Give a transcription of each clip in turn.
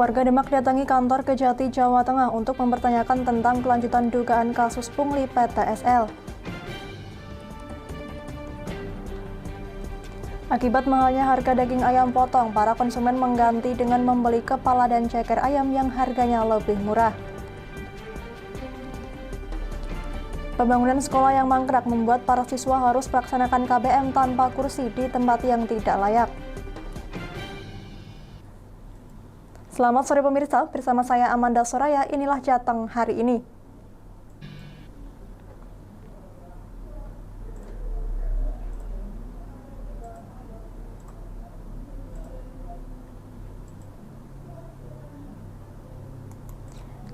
Warga Demak datangi kantor Kejati, Jawa Tengah untuk mempertanyakan tentang kelanjutan dugaan kasus pungli PTSL. Akibat mahalnya harga daging ayam potong, para konsumen mengganti dengan membeli kepala dan ceker ayam yang harganya lebih murah. Pembangunan sekolah yang mangkrak membuat para siswa harus melaksanakan KBM tanpa kursi di tempat yang tidak layak. Selamat sore pemirsa, bersama saya Amanda Soraya, inilah Jateng hari ini.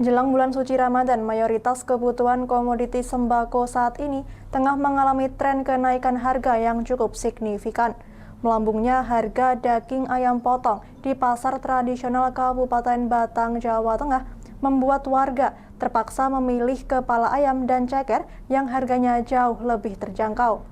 Jelang bulan suci Ramadan, mayoritas kebutuhan komoditi sembako saat ini tengah mengalami tren kenaikan harga yang cukup signifikan. Melambungnya harga daging ayam potong di pasar tradisional Kabupaten Batang, Jawa Tengah membuat warga terpaksa memilih kepala ayam dan ceker yang harganya jauh lebih terjangkau.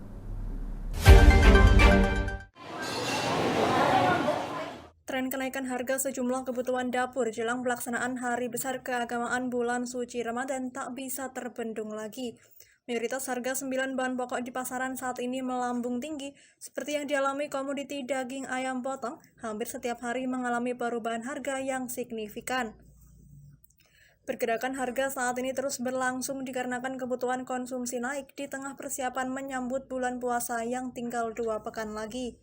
Tren kenaikan harga sejumlah kebutuhan dapur jelang pelaksanaan Hari Besar Keagamaan bulan suci Ramadan tak bisa terbendung lagi. Mayoritas harga 9 bahan pokok di pasaran saat ini melambung tinggi, seperti yang dialami komoditi daging ayam potong, hampir setiap hari mengalami perubahan harga yang signifikan. Pergerakan harga saat ini terus berlangsung dikarenakan kebutuhan konsumsi naik di tengah persiapan menyambut bulan puasa yang tinggal 2 pekan lagi.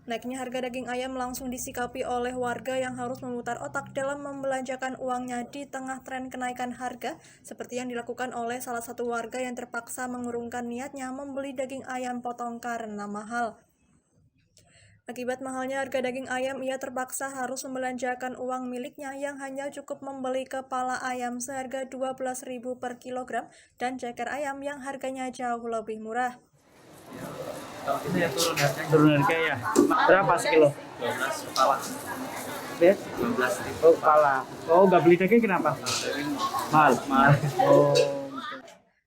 Naiknya harga daging ayam langsung disikapi oleh warga yang harus memutar otak dalam membelanjakan uangnya di tengah tren kenaikan harga, seperti yang dilakukan oleh salah satu warga yang terpaksa mengurungkan niatnya membeli daging ayam potong karena mahal. Akibat mahalnya harga daging ayam, ia terpaksa harus membelanjakan uang miliknya yang hanya cukup membeli kepala ayam seharga Rp12.000 per kilogram dan ceker ayam yang harganya jauh lebih murah. Itu ya turun harga ya. Berapa sekilo? 12 kepala. Ya? 12.000. Oh, kepala. Oh, nggak beli daging kenapa? Mahal. Oh.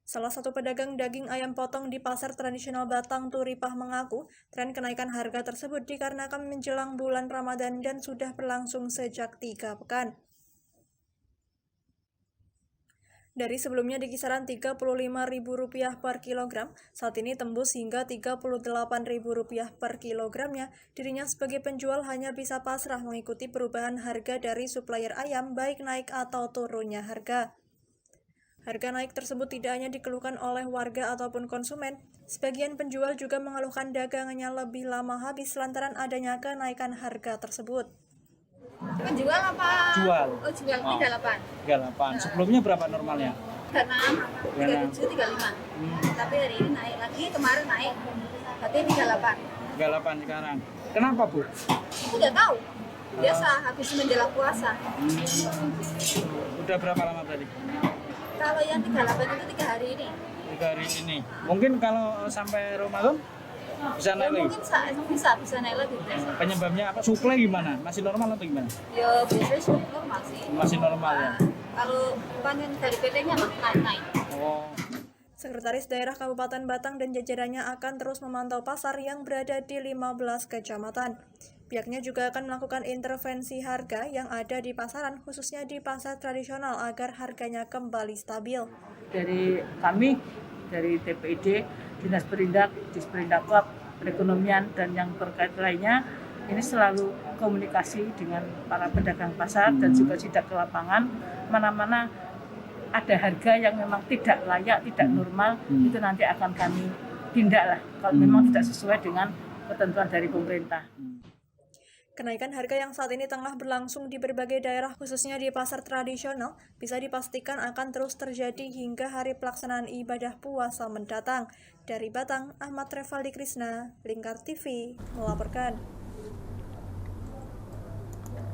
Salah satu pedagang daging ayam potong di pasar tradisional Batang Turipah mengaku, tren kenaikan harga tersebut dikarenakan menjelang bulan Ramadan dan sudah berlangsung sejak 3 pekan. Dari sebelumnya di kisaran Rp35.000 per kilogram, saat ini tembus hingga Rp38.000 per kilogramnya. Dirinya sebagai penjual hanya bisa pasrah mengikuti perubahan harga dari supplier ayam baik naik atau turunnya harga. Harga naik tersebut tidak hanya dikeluhkan oleh warga ataupun konsumen, sebagian penjual juga mengeluhkan dagangannya lebih lama habis lantaran adanya kenaikan harga tersebut. Penjual apa? Jual. Oh, jual 38. 38. Sebelumnya berapa normalnya? 36, 37, 35. Tapi hari ini naik lagi, kemarin naik. Berarti 38. 38 sekarang. Kenapa, Bu? Aku nggak tahu. Biasa habis menjelang puasa. Udah berapa lama tadi? Kalau yang 38 itu 3 hari ini. 3 hari ini. Mungkin kalau sampai Ramadan bisa Ya, naik lagi? mungkin bisa naik lagi. Penyebabnya apa? Suplai gimana? Masih normal atau gimana? Ya biasanya sudah normal sih. Masih normal ya? Kalau panen dari PT-nya naik. Oh. Sekretaris Daerah Kabupaten Batang dan jajarannya akan terus memantau pasar yang berada di 15 kecamatan. Pihaknya juga akan melakukan intervensi harga yang ada di pasaran, khususnya di pasar tradisional agar harganya kembali stabil. Dari kami, dari TPID, Dinas Perindak, Disperindaklab, Perekonomian, dan yang terkait lainnya, ini selalu komunikasi dengan para pedagang pasar dan juga sidak ke lapangan, mana-mana ada harga yang memang tidak layak, tidak normal, itu nanti akan kami tindak lah, kalau memang tidak sesuai dengan ketentuan dari pemerintah. Kenaikan harga yang saat ini tengah berlangsung di berbagai daerah, khususnya di pasar tradisional, bisa dipastikan akan terus terjadi hingga hari pelaksanaan ibadah puasa mendatang. Dari Batang, Ahmad Revaldi Krisna, Lingkar TV, melaporkan.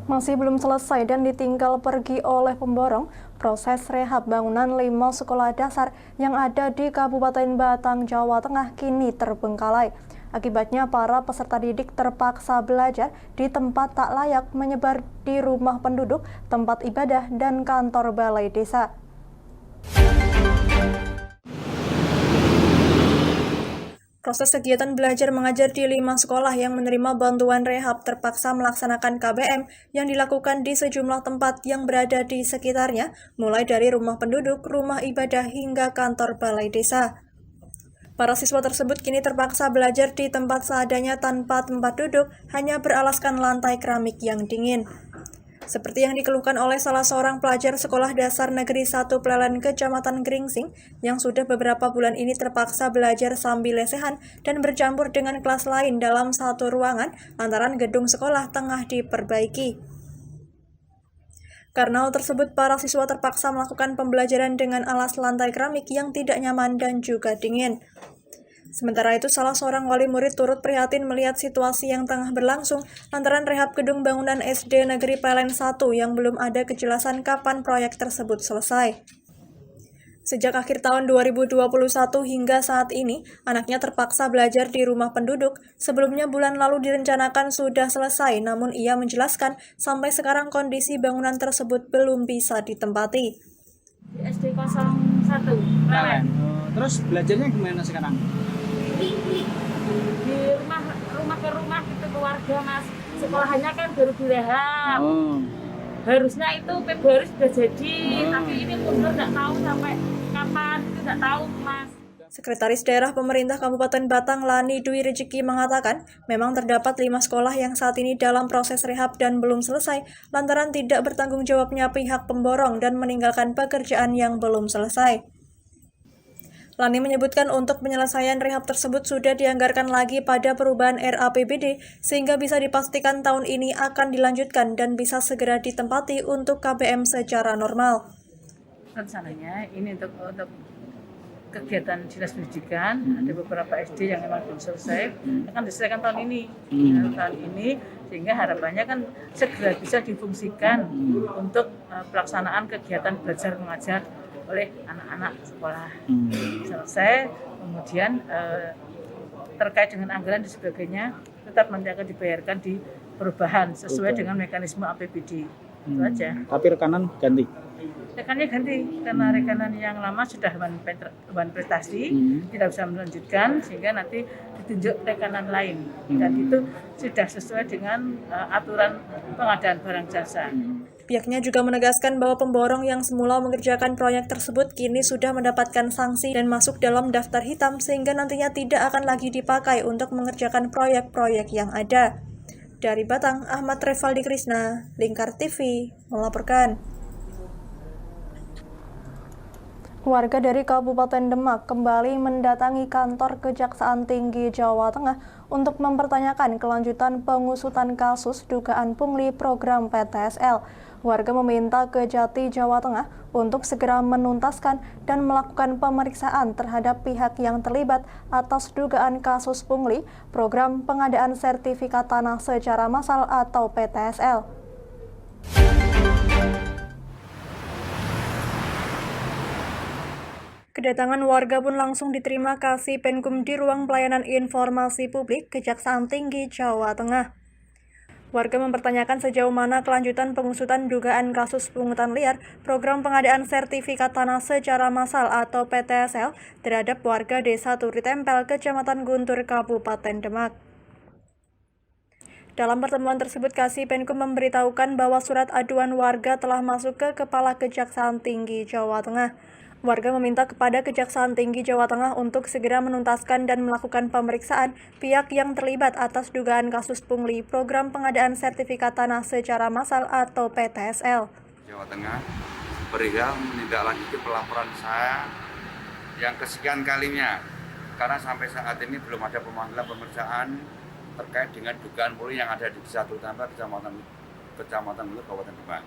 Masih belum selesai dan ditinggal pergi oleh pemborong, proses rehab bangunan 5 sekolah dasar yang ada di Kabupaten Batang, Jawa Tengah kini terbengkalai. Akibatnya para peserta didik terpaksa belajar di tempat tak layak, menyebar di rumah penduduk, tempat ibadah, dan kantor balai desa. Proses kegiatan belajar mengajar di 5 sekolah yang menerima bantuan rehab terpaksa melaksanakan KBM yang dilakukan di sejumlah tempat yang berada di sekitarnya, mulai dari rumah penduduk, rumah ibadah, hingga kantor balai desa. Para siswa tersebut kini terpaksa belajar di tempat seadanya tanpa tempat duduk, hanya beralaskan lantai keramik yang dingin. Seperti yang dikeluhkan oleh salah seorang pelajar Sekolah Dasar Negeri 1 Plelen Kecamatan Gringsing yang sudah beberapa bulan ini terpaksa belajar sambil lesehan dan bercampur dengan kelas lain dalam satu ruangan lantaran gedung sekolah tengah diperbaiki. Karena hal tersebut, para siswa terpaksa melakukan pembelajaran dengan alas lantai keramik yang tidak nyaman dan juga dingin. Sementara itu, salah seorang wali murid turut prihatin melihat situasi yang tengah berlangsung lantaran rehab gedung bangunan SD Negeri Plelen 1 yang belum ada kejelasan kapan proyek tersebut selesai. Sejak akhir tahun 2021 hingga saat ini, anaknya terpaksa belajar di rumah penduduk. Sebelumnya bulan lalu direncanakan sudah selesai, namun ia menjelaskan sampai sekarang kondisi bangunan tersebut belum bisa ditempati. SD 01 Plelen. Terus belajarnya gimana sekarang? Di rumah ke rumah gitu keluarga Mas. Sekolahnya kan baru direhab. Harusnya itu Februari sudah jadi, tapi ini mundur nggak tahu sampai kapan, itu nggak tahu Mas. Sekretaris Daerah Pemerintah Kabupaten Batang Lani Dwi Rezeki mengatakan, memang terdapat 5 sekolah yang saat ini dalam proses rehab dan belum selesai lantaran tidak bertanggung jawabnya pihak pemborong dan meninggalkan pekerjaan yang belum selesai. Lani menyebutkan untuk penyelesaian rehab tersebut sudah dianggarkan lagi pada perubahan RAPBD sehingga bisa dipastikan tahun ini akan dilanjutkan dan bisa segera ditempati untuk KBM secara normal. Rencananya ini untuk kegiatan dinas pendidikan ada beberapa SD yang memang belum selesai akan diselesaikan tahun ini. Sehingga harapannya kan segera bisa difungsikan untuk pelaksanaan kegiatan belajar mengajar oleh anak-anak sekolah. Selesai, kemudian terkait dengan anggaran dan sebagainya tetap nanti akan dibayarkan di perubahan sesuai dengan mekanisme APBD. Itu aja. Tapi rekanan ganti? Rekannya ganti karena rekanan yang lama sudah one prestasi, tidak bisa melanjutkan sehingga nanti ditunjuk rekanan lain dan itu sudah sesuai dengan aturan pengadaan barang jasa. Pihaknya juga menegaskan bahwa pemborong yang semula mengerjakan proyek tersebut kini sudah mendapatkan sanksi dan masuk dalam daftar hitam sehingga nantinya tidak akan lagi dipakai untuk mengerjakan proyek-proyek yang ada. Dari Batang, Ahmad Revaldi Krisna, Lingkar TV, melaporkan. Warga dari Kabupaten Demak kembali mendatangi kantor Kejaksaan Tinggi Jawa Tengah untuk mempertanyakan kelanjutan pengusutan kasus dugaan pungli program PTSL. Warga meminta Kejati Jawa Tengah untuk segera menuntaskan dan melakukan pemeriksaan terhadap pihak yang terlibat atas dugaan kasus pungli program pengadaan sertifikat tanah secara massal atau PTSL. Kedatangan warga pun langsung diterima Kasih Penkum di Ruang Pelayanan Informasi Publik Kejaksaan Tinggi Jawa Tengah. Warga mempertanyakan sejauh mana kelanjutan pengusutan dugaan kasus pungutan liar program pengadaan sertifikat tanah secara massal atau PTSL terhadap warga Desa Turitempel, Kecamatan Guntur, Kabupaten Demak. Dalam pertemuan tersebut, Kasih Penkum memberitahukan bahwa surat aduan warga telah masuk ke Kepala Kejaksaan Tinggi Jawa Tengah. Warga meminta kepada Kejaksaan Tinggi Jawa Tengah untuk segera menuntaskan dan melakukan pemeriksaan pihak yang terlibat atas dugaan kasus pungli program pengadaan sertifikat tanah secara massal atau PTSL. Jawa Tengah perihal menindaklanjuti pelaporan saya yang kesekian kalinya karena sampai saat ini belum ada pemanggilan pemeriksaan terkait dengan dugaan pungli yang ada di Desa Turitempel, Kecamatan Guntur, Kabupaten Demak.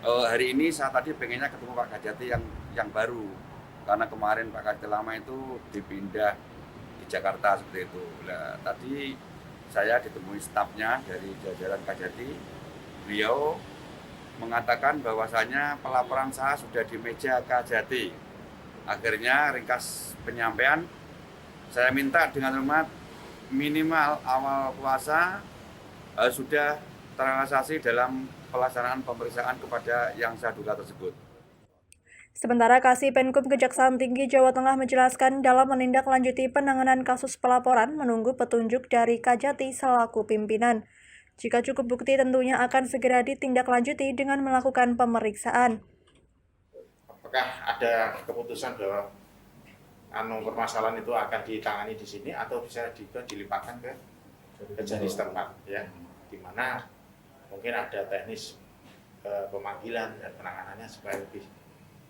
Hari ini saya tadi pengennya ketemu Pak Kajati yang baru karena kemarin Pak Kajati lama itu dipindah di Jakarta seperti itu. Nah, tadi saya ditemui stafnya dari jajaran Kajati. Beliau mengatakan bahwasanya pelaporan saya sudah di meja Kajati. Akhirnya ringkas penyampaian, saya minta dengan hormat minimal awal puasa sudah terrealisasi dalam pelaksanaan pemeriksaan kepada yang saya duga tersebut. Sementara Kasih Penkum Kejaksaan Tinggi Jawa Tengah menjelaskan dalam menindaklanjuti penanganan kasus pelaporan menunggu petunjuk dari Kajati selaku pimpinan. Jika cukup bukti tentunya akan segera ditindaklanjuti dengan melakukan pemeriksaan. Apakah ada keputusan bahwa permasalahan itu akan ditangani di sini atau bisa dilimpahkan ke jenis tempat, ya, di mana mungkin ada teknis pemanggilan dan penanganannya supaya lebih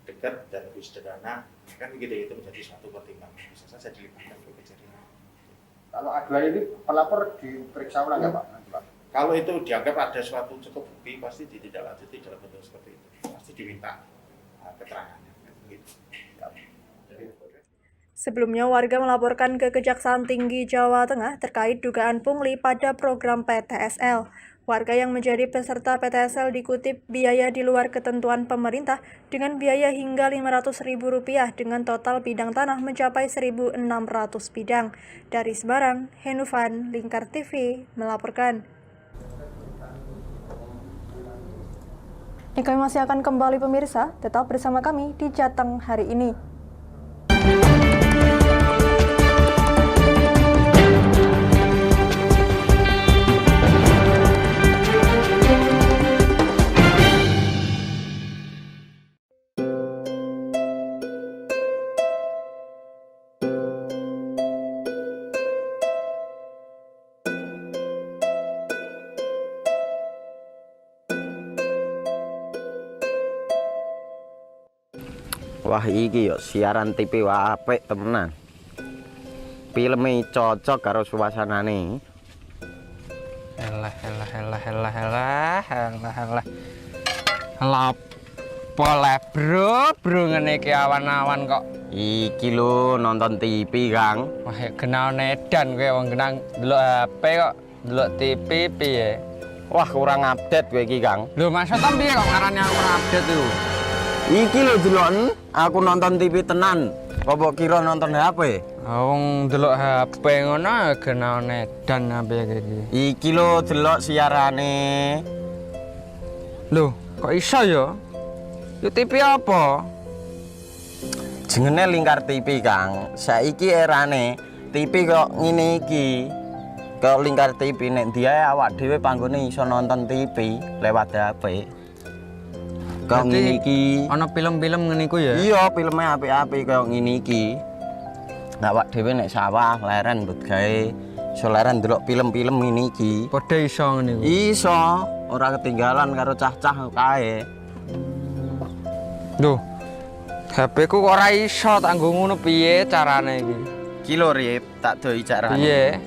dekat dan lebih sederhana, kan begitu, itu menjadi suatu pertimbangan, bisa saja dilimpahkan ke kejadian. Kalau aduan ini pelapor diperiksa ulang nggak Pak? Kalau itu dianggap ada suatu cukup bukti, pasti ditindaklanjuti dalam bentuk seperti itu, pasti diminta keterangannya. Gitu. Sebelumnya, warga melaporkan ke Kejaksaan Tinggi Jawa Tengah terkait dugaan pungli pada program PTSL. Warga yang menjadi peserta PTSL dikutip biaya di luar ketentuan pemerintah dengan biaya hingga Rp500.000 dengan total bidang tanah mencapai 1.600 bidang. Dari Semarang, Henufan, Lingkar TV melaporkan. Kami masih akan kembali pemirsa, tetap bersama kami di Jateng hari ini. Wah iki yo siaran TV wah apik temenan. Filme cocok karo suasanane. Elah. Lapo bro ngene iki awan-awan kok. Iki lho nonton TV, Kang. Wah, genah edan kowe wong genang delok HP kok delok TV piye? Wah kurang update kowe iki, Kang. Lho maksudnya piye kok ngarani aku ora update iku? Iki lho deloken, aku nonton TV tenan. Apa kira nonton HP? Wong delok HP ngono genah edan apa iki? Iki lho delok siarane. Lho, kok iso ya? Yo TV apa? Jenenge Lingkar TV, Kang. Saiki erane TV kok ngene iki. Kok Lingkar TV nek dia awak dhewe panggone iso nonton TV lewat HP. Kok ngene iki. Ana film-film ngene iku ya? Iya, filme apik-apik kaya ngene iki. Awak dhewe nek sawah leren mbut gawe iso leren ndelok film-film ngene iki. Padha iso ngene iku. Iso, ora ketinggalan karo cah-cah kae. Duh. HP ku kok ora iso tak nggo ngono piye carane iki? Iki lho Rip, tak doi carane. Piye?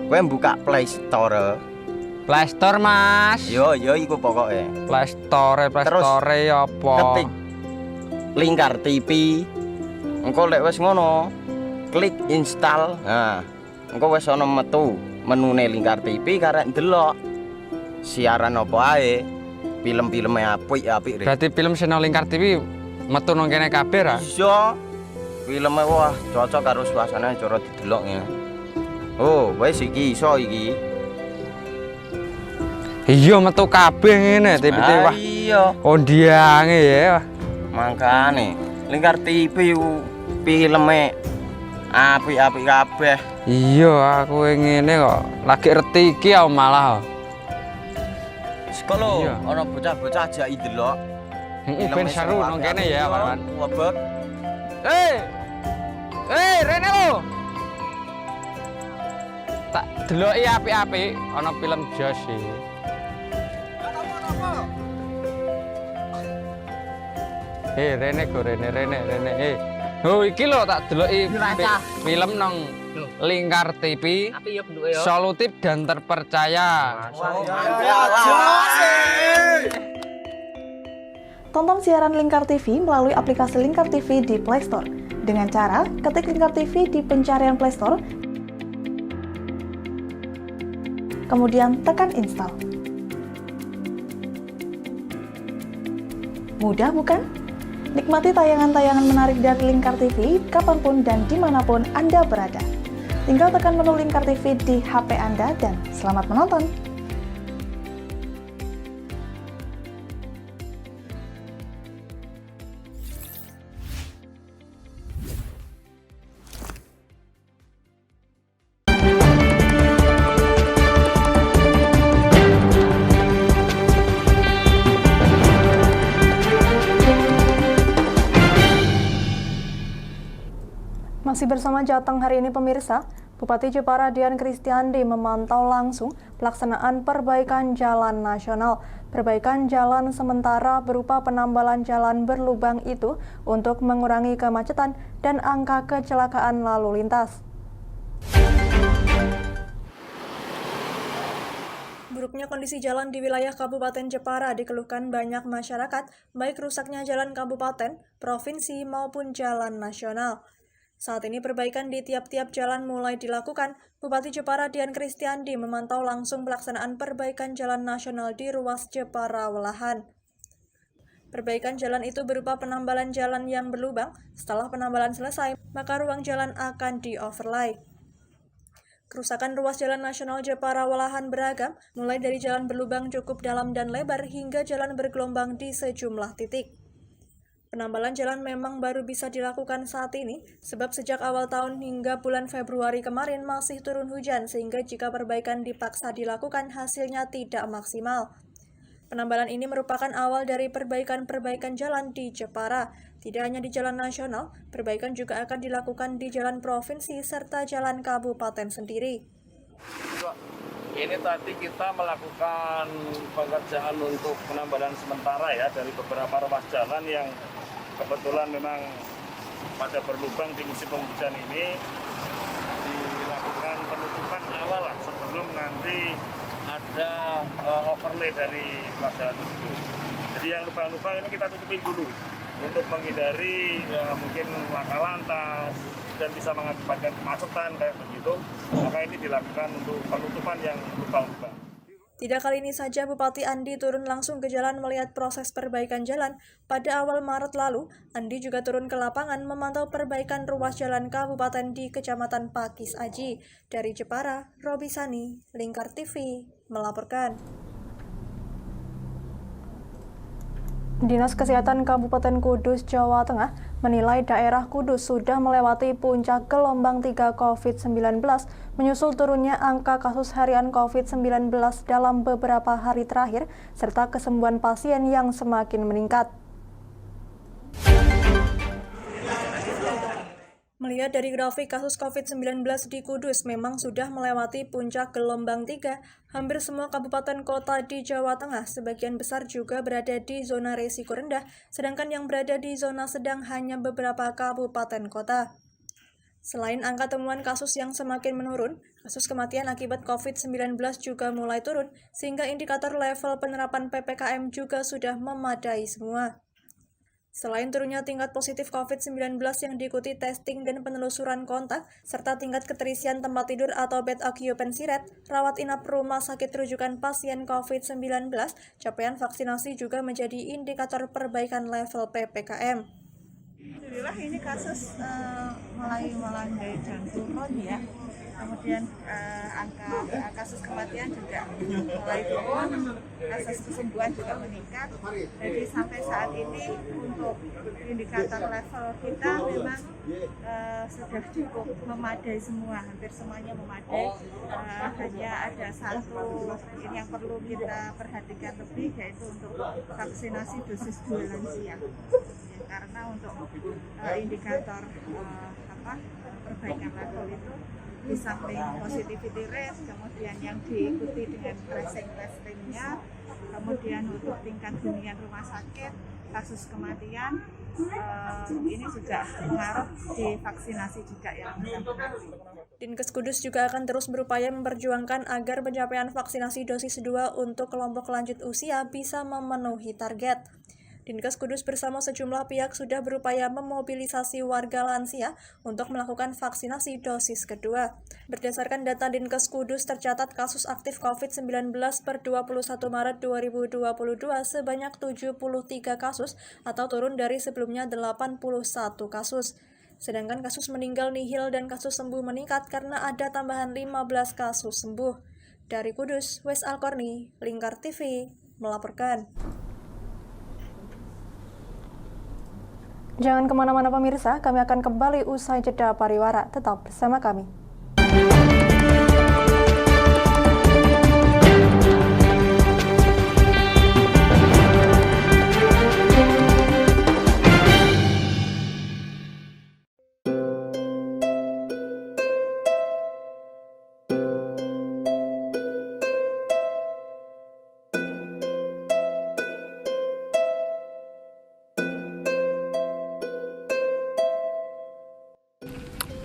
Kowe buka Play Store. Play Store, Mas. Yo iku pokoke. Play Store apa? Ketik Lingkar TV. Engko lek wis ngono, klik install. Nah, engko wis ana metu menune Lingkar TV karek ndelok siaran apa ae. Film-filme apik-apik. Berarti film channel Lingkar TV metu nang kene kabeh ra? Iso. Filme wah cocok karo suasana cara didelok ngene. Oh, wis iki iso iki. Iya metu kabeh ngene TV wah. Iya. Ondiange ya. Mangkane Lingkar TV filme apik-apik kabeh. Iya, aku ngene kok lagi reti iki malah. Sekolo Iya. ana bocah-bocah ajak ndelok. Heeh, ben seru nang kene ya, kawan. Wabek. Rene lo. Tak deloki apik-apik ana film Jos iki. Rene go Rene. Oh iki lho tak deloki film nang Lingkar TV. Solutif dan terpercaya. Tonton siaran Lingkar TV melalui aplikasi Lingkar TV di Play Store. Dengan cara ketik Lingkar TV di pencarian Play Store, kemudian tekan install. Mudah bukan? Nikmati tayangan-tayangan menarik dari Lingkar TV kapanpun dan dimanapun Anda berada. Tinggal tekan menu Lingkar TV di HP Anda dan selamat menonton! Masih bersama Jateng hari ini pemirsa, Bupati Jepara Dian Kristiandi memantau langsung pelaksanaan perbaikan jalan nasional. Perbaikan jalan sementara berupa penambalan jalan berlubang itu untuk mengurangi kemacetan dan angka kecelakaan lalu lintas. Buruknya kondisi jalan di wilayah Kabupaten Jepara dikeluhkan banyak masyarakat, baik rusaknya jalan kabupaten, provinsi maupun jalan nasional. Saat ini perbaikan di tiap-tiap jalan mulai dilakukan. Bupati Jepara Dian Kristiandi memantau langsung pelaksanaan perbaikan jalan nasional di ruas Jepara Welahan. Perbaikan jalan itu berupa penambalan jalan yang berlubang. Setelah penambalan selesai, maka ruang jalan akan di-overlay. Kerusakan ruas jalan nasional Jepara Welahan beragam, mulai dari jalan berlubang cukup dalam dan lebar hingga jalan bergelombang di sejumlah titik. Penambalan jalan memang baru bisa dilakukan saat ini, sebab sejak awal tahun hingga bulan Februari kemarin masih turun hujan, sehingga jika perbaikan dipaksa dilakukan, hasilnya tidak maksimal. Penambalan ini merupakan awal dari perbaikan-perbaikan jalan di Jepara. Tidak hanya di jalan nasional, perbaikan juga akan dilakukan di jalan provinsi serta jalan kabupaten sendiri. Ini tadi kita melakukan pengerjaan untuk penambalan sementara ya dari beberapa ruas jalan yang kebetulan memang pada berlubang di musim penghujan ini, dilakukan penutupan awal lah sebelum nanti ada overlay dari ruas jalan tersebut. Jadi yang lubang-lubang ini kita tutupin dulu untuk menghindari mungkin laka lantas dan bisa mengakibatkan kemacetan kayak begitu. Maka ini dilakukan untuk penutupan yang lubang-lubang. Tidak kali ini saja Bupati Andi turun langsung ke jalan melihat proses perbaikan jalan. Pada awal Maret lalu, Andi juga turun ke lapangan memantau perbaikan ruas jalan kabupaten di Kecamatan Pakis Aji. Dari Jepara, Robi Sani, Lingkar TV, melaporkan. Dinas Kesehatan Kabupaten Kudus, Jawa Tengah menilai daerah Kudus sudah melewati puncak gelombang 3 COVID-19 menyusul turunnya angka kasus harian COVID-19 dalam beberapa hari terakhir serta kesembuhan pasien yang semakin meningkat. Melihat dari grafik kasus COVID-19 di Kudus memang sudah melewati puncak gelombang 3, hampir semua kabupaten kota di Jawa Tengah sebagian besar juga berada di zona risiko rendah, sedangkan yang berada di zona sedang hanya beberapa kabupaten kota. Selain angka temuan kasus yang semakin menurun, kasus kematian akibat COVID-19 juga mulai turun, sehingga indikator level penerapan PPKM juga sudah memadai semua. Selain turunnya tingkat positif COVID-19 yang diikuti testing dan penelusuran kontak, serta tingkat keterisian tempat tidur atau bed occupancy rate, rawat inap rumah sakit rujukan pasien COVID-19, capaian vaksinasi juga menjadi indikator perbaikan level PPKM. Alhamdulillah ini kasus mulai melandai dan turun ya. Kemudian angka kasus kematian juga mulai turun, kasus kesembuhan juga meningkat. Jadi sampai saat ini untuk indikator level kita memang sudah cukup memadai semua, hampir semuanya memadai. Hanya ada satu ini yang perlu kita perhatikan lebih, yaitu untuk vaksinasi dosis 2 lansia. Ya, karena untuk indikator perbaikan level itu di samping positivity rate, kemudian yang diikuti dengan tracing testingnya, kemudian untuk tingkat hunian rumah sakit, kasus kematian, ini juga pengaruh di vaksinasi juga ya. Dinkes Kudus juga akan terus berupaya memperjuangkan agar pencapaian vaksinasi dosis 2 untuk kelompok lanjut usia bisa memenuhi target. Dinkes Kudus bersama sejumlah pihak sudah berupaya memobilisasi warga lansia untuk melakukan vaksinasi dosis kedua. Berdasarkan data Dinkes Kudus, tercatat kasus aktif COVID-19 per 21 Maret 2022 sebanyak 73 kasus atau turun dari sebelumnya 81 kasus. Sedangkan kasus meninggal nihil dan kasus sembuh meningkat karena ada tambahan 15 kasus sembuh. Dari Kudus, Wes Alkorni, Lingkar TV, melaporkan. Jangan kemana-mana pemirsa, kami akan kembali usai jeda pariwara. Tetap bersama kami.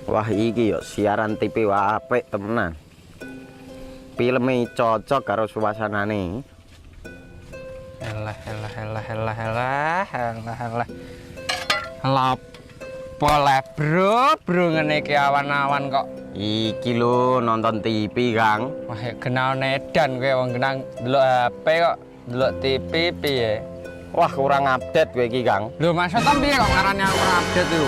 Wah iki yo siaran TV apik temenan. Filme cocok karo suasanane. Elah. Lapo le bro ngene iki awan-awan kok. Iki lho nonton TV, Kang. Wah, kenal nedan kowe wong genang delok HP kok delok TV piye? Wah, kurang update kowe iki, Kang. Lho, maksudnya piye kok ngarane aku update itu?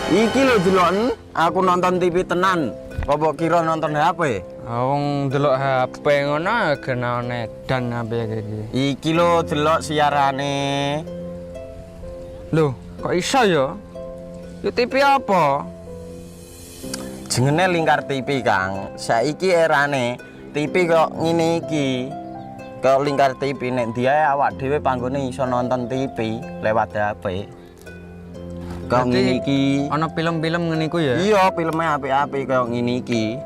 Iki lho deloken, aku nonton TV tenan. Apa kira nonton HP? Wong delok HP ngono kenal nedan apa iki. Iki lho delok siarane. Lho, kok iso ya? Yo TV apa? Jenenge Lingkar TV, Kang. Saiki erane TV kok ngene iki. Kok Lingkar TV nek diae awak dhewe panggone iso nonton TV lewat HP. Kok ngene iki. Ana film-film ngene iku ya? Iya, filme apik-apik kaya ngene iki.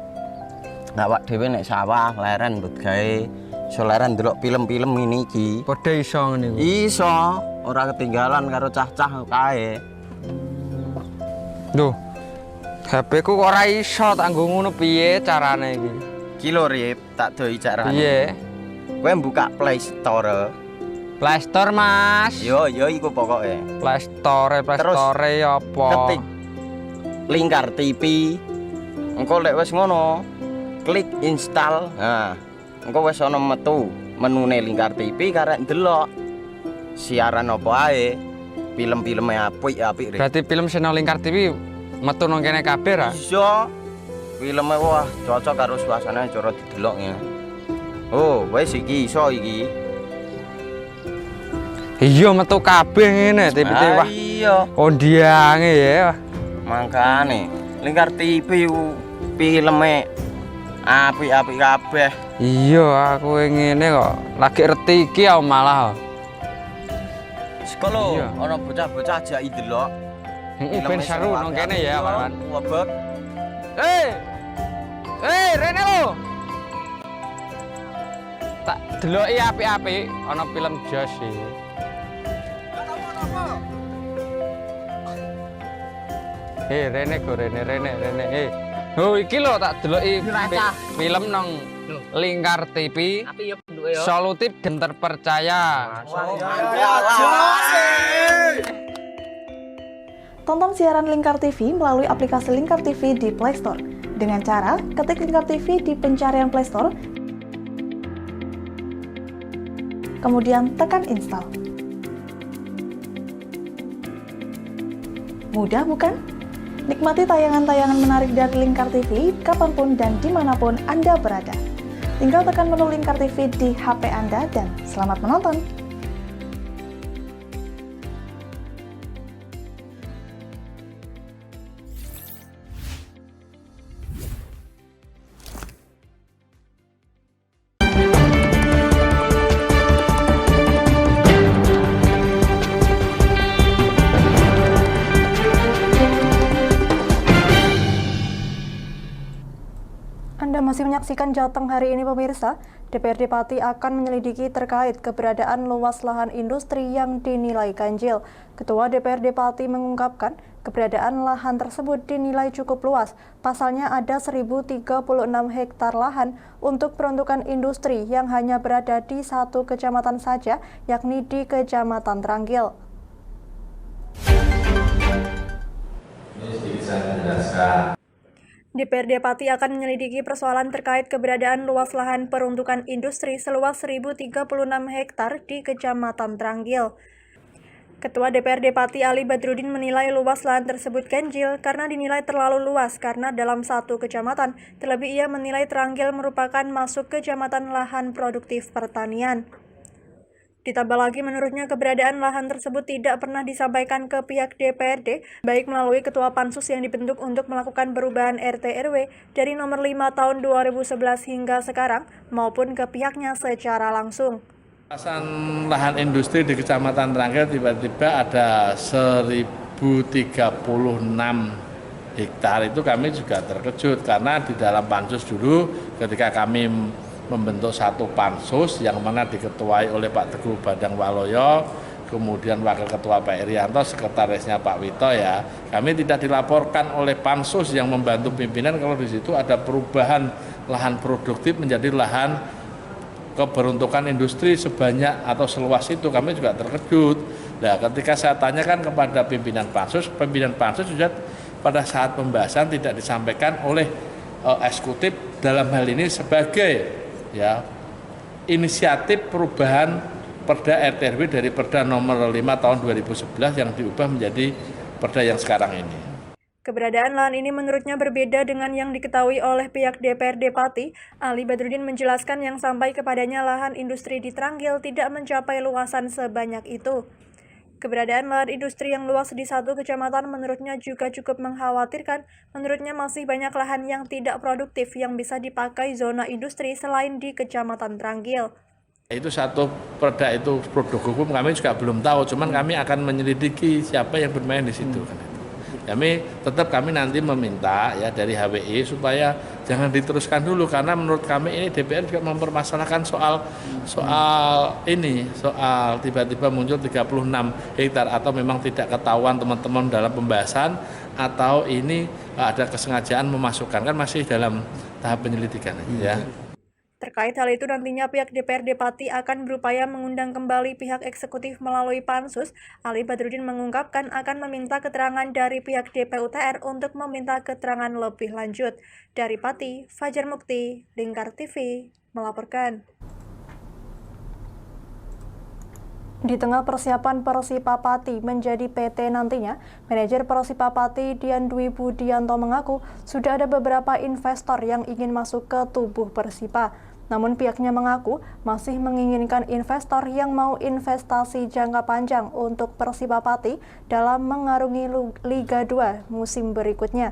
Awak dhewe nek sawah leren mbut gawe iso leren ndelok film-film ngene iki. Padha iso ngene iku. Iso, ora ketinggalan karo cah-cah kae. Duh. HP ku kok ora iso tak nggo ngono piye carane iki? Iki lho Rip, tak doi carane. Piye? Kowe buka Play Store. Play Store, Mas. Yo iku pokoke. Play Store apa? Ketik Lingkar TV. Engko lek wis ngono, klik install. Nah, engko wis ana metu menune Lingkar TV karek ndelok siaran apa ae. Film-filme apik-apik. Berarti film channel Lingkar TV metu nang kene kabeh ra? Iso. Filme wah cocok karo suasanane cara didelok ya. Oh, wis iki iso iki. Iya metu kabeh ngene TV wah. Iya. Kondiange ya. Mangkane Lingkar TV filme apik-apik kabeh. Iya, aku ngene kok. Lagi reti iki aku malah. Sekolo ana bocah-bocah ajak ndelok. Heeh, ben seru nang kene ya, kawan. Wabek. Rene lo. Tak deloki apik-apik ana film Jos iki. Rene go Rene. Oh iki lho tak deloki film nang Lingkar TV. Solutif dan terpercaya. Tonton siaran Lingkar TV melalui aplikasi Lingkar TV di Play Store. Dengan cara ketik Lingkar TV di pencarian Play Store, kemudian tekan install. Mudah bukan? Nikmati tayangan-tayangan menarik dari Lingkar TV kapanpun dan dimanapun Anda berada. Tinggal tekan menu Lingkar TV di HP Anda dan selamat menonton! Anda masih menyaksikan Jateng hari ini pemirsa. DPRD Pati akan menyelidiki terkait keberadaan luas lahan industri yang dinilai ganjil. Ketua DPRD Pati mengungkapkan keberadaan lahan tersebut dinilai cukup luas. Pasalnya ada 1.036 hektar lahan untuk peruntukan industri yang hanya berada di satu kecamatan saja, yakni di Kecamatan Tranggil. Ini sedikit saya menjelaskan. DPRD Pati akan menyelidiki persoalan terkait keberadaan luas lahan peruntukan industri seluas 1.036 hektar di Kecamatan Tranggil. Ketua DPRD Pati Ali Badrudin menilai luas lahan tersebut ganjil karena dinilai terlalu luas karena dalam satu kecamatan. Terlebih ia menilai Tranggil merupakan masuk kecamatan lahan produktif pertanian. Ditambah lagi menurutnya keberadaan lahan tersebut tidak pernah disampaikan ke pihak DPRD, baik melalui Ketua Pansus yang dibentuk untuk melakukan perubahan RT/RW dari nomor 5 tahun 2011 hingga sekarang, maupun ke pihaknya secara langsung. Luasan lahan industri di Kecamatan Tranggil tiba-tiba ada 1.036 hektar. Itu kami juga terkejut karena di dalam pansus dulu ketika kami membentuk satu pansus yang mana diketuai oleh Pak Teguh Badang Waloyo, kemudian Wakil Ketua Pak Irianto, Sekretarisnya Pak Wito ya, kami tidak dilaporkan oleh Pansus yang membantu pimpinan kalau di situ ada perubahan lahan produktif menjadi lahan keberuntukan industri sebanyak atau seluas itu, kami juga terkejut. Nah, ketika saya tanyakan kepada pimpinan Pansus juga pada saat pembahasan tidak disampaikan oleh eksekutif dalam hal ini sebagai ya inisiatif perubahan Perda RT/RW dari Perda nomor 5 tahun 2011 yang diubah menjadi Perda yang sekarang ini. Keberadaan lahan ini menurutnya berbeda dengan yang diketahui oleh pihak DPRD Pati. Ali Badrudin menjelaskan yang sampai kepadanya lahan industri di Tranggil tidak mencapai luasan sebanyak itu. Keberadaan lahan industri yang luas di satu kecamatan menurutnya juga cukup mengkhawatirkan. Menurutnya masih banyak lahan yang tidak produktif yang bisa dipakai zona industri selain di Kecamatan Tranggil. Itu satu perda itu produk hukum kami juga belum tahu, cuman kami akan menyelidiki siapa yang bermain di situ. Kami nanti meminta ya dari HWI supaya jangan diteruskan dulu karena menurut kami ini DPR juga mempermasalahkan soal tiba-tiba muncul 36 hektar atau memang tidak ketahuan teman-teman dalam pembahasan atau ini ada kesengajaan memasukkan, kan masih dalam tahap penyelidikan ya. Terkait hal itu nantinya pihak DPRD Pati akan berupaya mengundang kembali pihak eksekutif melalui Pansus. Ali Badrudin mengungkapkan akan meminta keterangan dari pihak DPUTR untuk meminta keterangan lebih lanjut. Dari Pati, Fajar Mukti, Lingkar TV, melaporkan. Di tengah persiapan Persipa Pati menjadi PT nantinya, manajer Persipa Pati Dian Dwi Budianto mengaku sudah ada beberapa investor yang ingin masuk ke tubuh Persipa. Namun pihaknya mengaku masih menginginkan investor yang mau investasi jangka panjang untuk Persipa Pati dalam mengarungi Liga 2 musim berikutnya.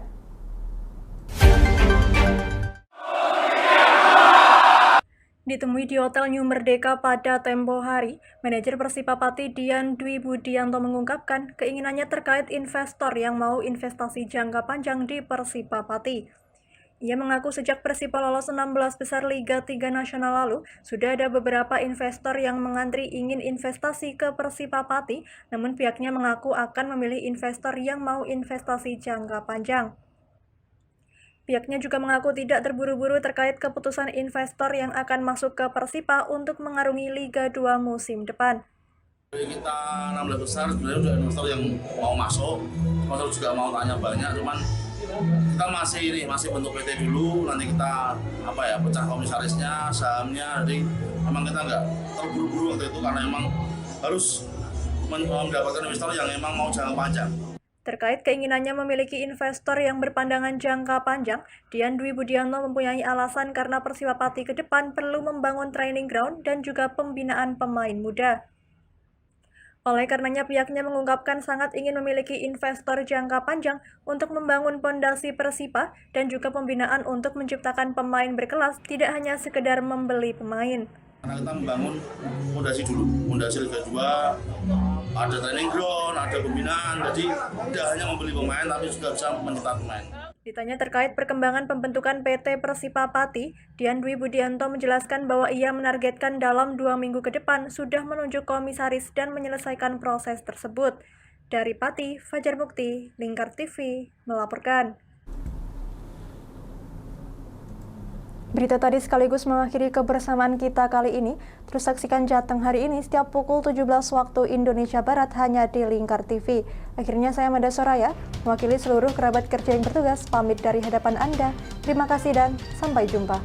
Ditemui di Hotel New Merdeka pada tempo hari, manajer Persipa Pati Dian Dwi Budianto mengungkapkan keinginannya terkait investor yang mau investasi jangka panjang di Persipa Pati. Ia mengaku sejak Persipa lolos 16 besar Liga 3 Nasional lalu, sudah ada beberapa investor yang mengantri ingin investasi ke Persipa Pati, namun pihaknya mengaku akan memilih investor yang mau investasi jangka panjang. Pihaknya juga mengaku tidak terburu-buru terkait keputusan investor yang akan masuk ke Persipa untuk mengarungi Liga 2 musim depan. Kita 16 besar sebenarnya sudah investor yang mau masuk, sponsor juga mau tanya banyak, cuman kita masih bentuk PT dulu, nanti kita pecah komisarisnya, sahamnya, jadi memang kita nggak terburu-buru waktu itu karena memang harus mendapatkan investor yang memang mau jangka panjang. Terkait keinginannya memiliki investor yang berpandangan jangka panjang, Dian Dwi Budianto mempunyai alasan karena Persipa Pati ke depan perlu membangun training ground dan juga pembinaan pemain muda. Oleh karenanya pihaknya mengungkapkan sangat ingin memiliki investor jangka panjang untuk membangun pondasi Persipa dan juga pembinaan untuk menciptakan pemain berkelas, tidak hanya sekedar membeli pemain. Karena kita membangun pondasi dulu, pondasi Liga 2, ada training ground, ada pembinaan, jadi tidak hanya membeli pemain tapi juga bisa mencetak pemain. Ditanya terkait perkembangan pembentukan PT Persipa Pati, Dian Dwi Budianto menjelaskan bahwa ia menargetkan dalam 2 minggu ke depan sudah menunjuk komisaris dan menyelesaikan proses tersebut. Dari Pati, Fajar Mukti, Lingkar TV, melaporkan. Berita tadi sekaligus mengakhiri kebersamaan kita kali ini. Terus saksikan Jateng hari ini setiap pukul 17 waktu Indonesia Barat hanya di Lingkar TV. Akhirnya saya Mada Soraya, mewakili seluruh kerabat kerja yang bertugas, pamit dari hadapan Anda. Terima kasih dan sampai jumpa.